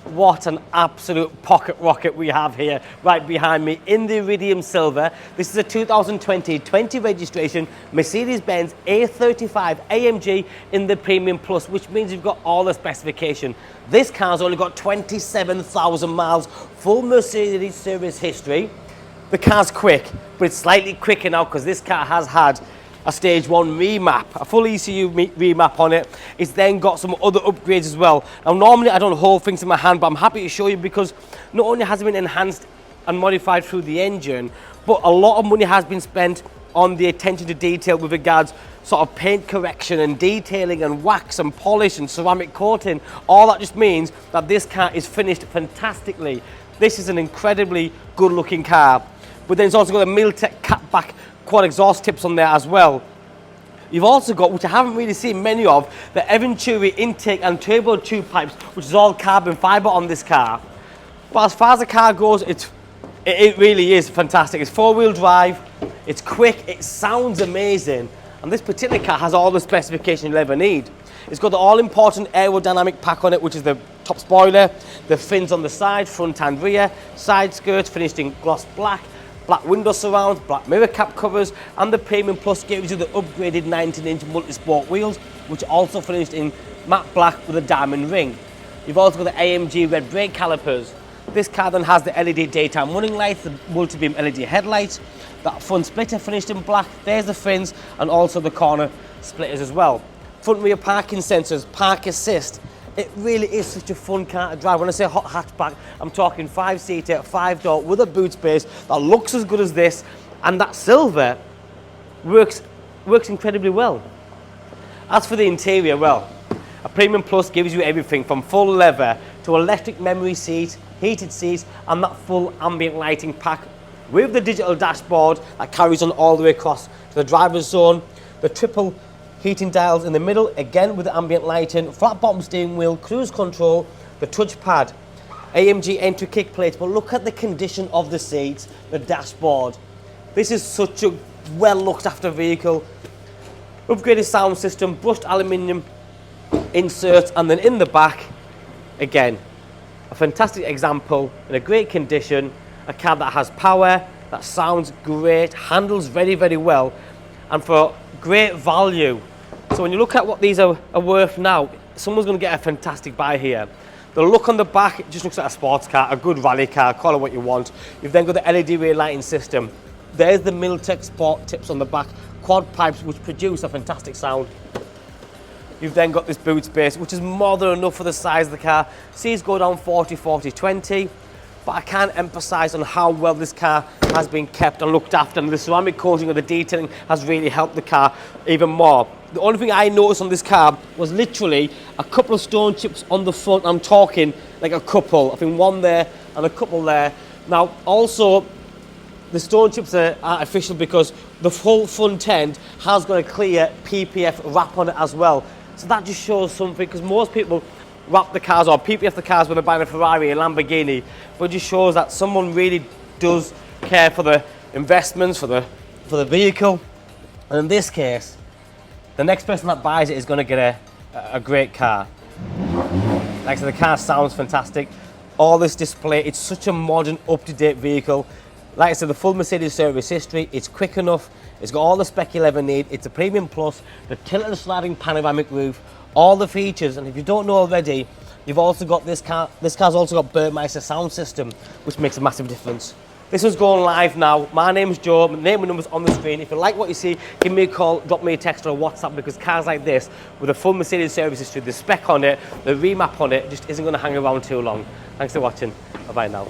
What an absolute pocket rocket we have here right behind me in the Iridium Silver. This is a 2020 registration Mercedes-Benz A35 AMG in the Premium Plus, which means you've got all the specification. This car's only got 27,000 miles, full Mercedes service history. The car's quick, but it's slightly quicker now because this car has had a stage 1 remap, a full ECU remap on it. It's then got some other upgrades as well. Now normally I don't hold things in my hand, but I'm happy to show you because not only has it been enhanced and modified through the engine, but a lot of money has been spent on the attention to detail with regards sort of paint correction and detailing and wax and polish and ceramic coating. All that just means that this car is finished fantastically. This is an incredibly good looking car. But then it's also got a Milltek catback quad exhaust tips on there as well. You've also got, which I haven't really seen many of, the Eventuri intake and turbo tube pipes, which is all carbon fibre on this car. But as far as the car goes, it really is fantastic. It's 4-wheel drive, it's quick, it sounds amazing, and this particular car has all the specifications you'll ever need. It's got the all-important Aerodynamic pack on it, which is the top spoiler, the fins on the side, front and rear, side skirts finished in gloss black window surround, black mirror cap covers, and the Premium Plus gives you the upgraded 19-inch multi-sport wheels, which are also finished in matte black with a diamond ring. You've also got the AMG red brake calipers. This car then has the LED daytime running lights, the multi-beam LED headlights, that front splitter finished in black, there's the fins, and also the corner splitters as well. Front rear parking sensors, park assist. It really is such a fun car to drive. When I say hot hatchback, I'm talking 5-seater, 5-door with a boot space that looks as good as this, and that silver works incredibly well. As for the interior, well, a Premium Plus gives you everything from full leather to electric memory seat, heated seats, and that full ambient lighting pack with the digital dashboard that carries on all the way across to the driver's zone, the triple heating dials in the middle, again with the ambient lighting, flat bottom steering wheel, cruise control, the touchpad, AMG entry kick plates. But look at the condition of the seats, the dashboard. This is such a well looked after vehicle. Upgraded sound system, brushed aluminium inserts, and then in the back, again, a fantastic example in a great condition, a car that has power, that sounds great, handles very, very well, and for great value. So when you look at what these are worth now, someone's going to get a fantastic buy here. The look on the back, it just looks like a sports car, a good rally car, call it what you want. You've then got the LED rear lighting system. There's the Milltek sport tips on the back, quad pipes which produce a fantastic sound. You've then got this boot space, which is more than enough for the size of the car. Seats go down 40, 40, 20. But I can't emphasize on how well this car has been kept and looked after, and the ceramic coating of the detailing has really helped the car even more. The only thing I noticed on this car was literally a couple of stone chips on the front. I'm talking like a couple, I think one there and a couple there. Now also, the stone chips are artificial because the full front end has got a clear PPF wrap on it as well. So that just shows something, because most people wrap the cars or PPF the cars when they're buying a Ferrari, a Lamborghini, but it just shows that someone really does care for the investments, for the vehicle. And in this case, the next person that buys it is going to get a great car. Like I said, the car sounds fantastic. All this display, it's such a modern, up-to-date vehicle. Like I said, the full Mercedes service history, it's quick enough, it's got all the spec you'll ever need, it's a Premium Plus, the tilt and sliding panoramic roof, all the features. And if you don't know already, you've also got this car's also got Burmester sound system, which makes a massive difference. This is going live now. My name's Joe, my name and number's on the screen. If you like what you see, give me a call, drop me a text or a WhatsApp, because cars like this, with a full Mercedes service history, the spec on it, the remap on it, just isn't going to hang around too long. Thanks for watching. Bye-bye now.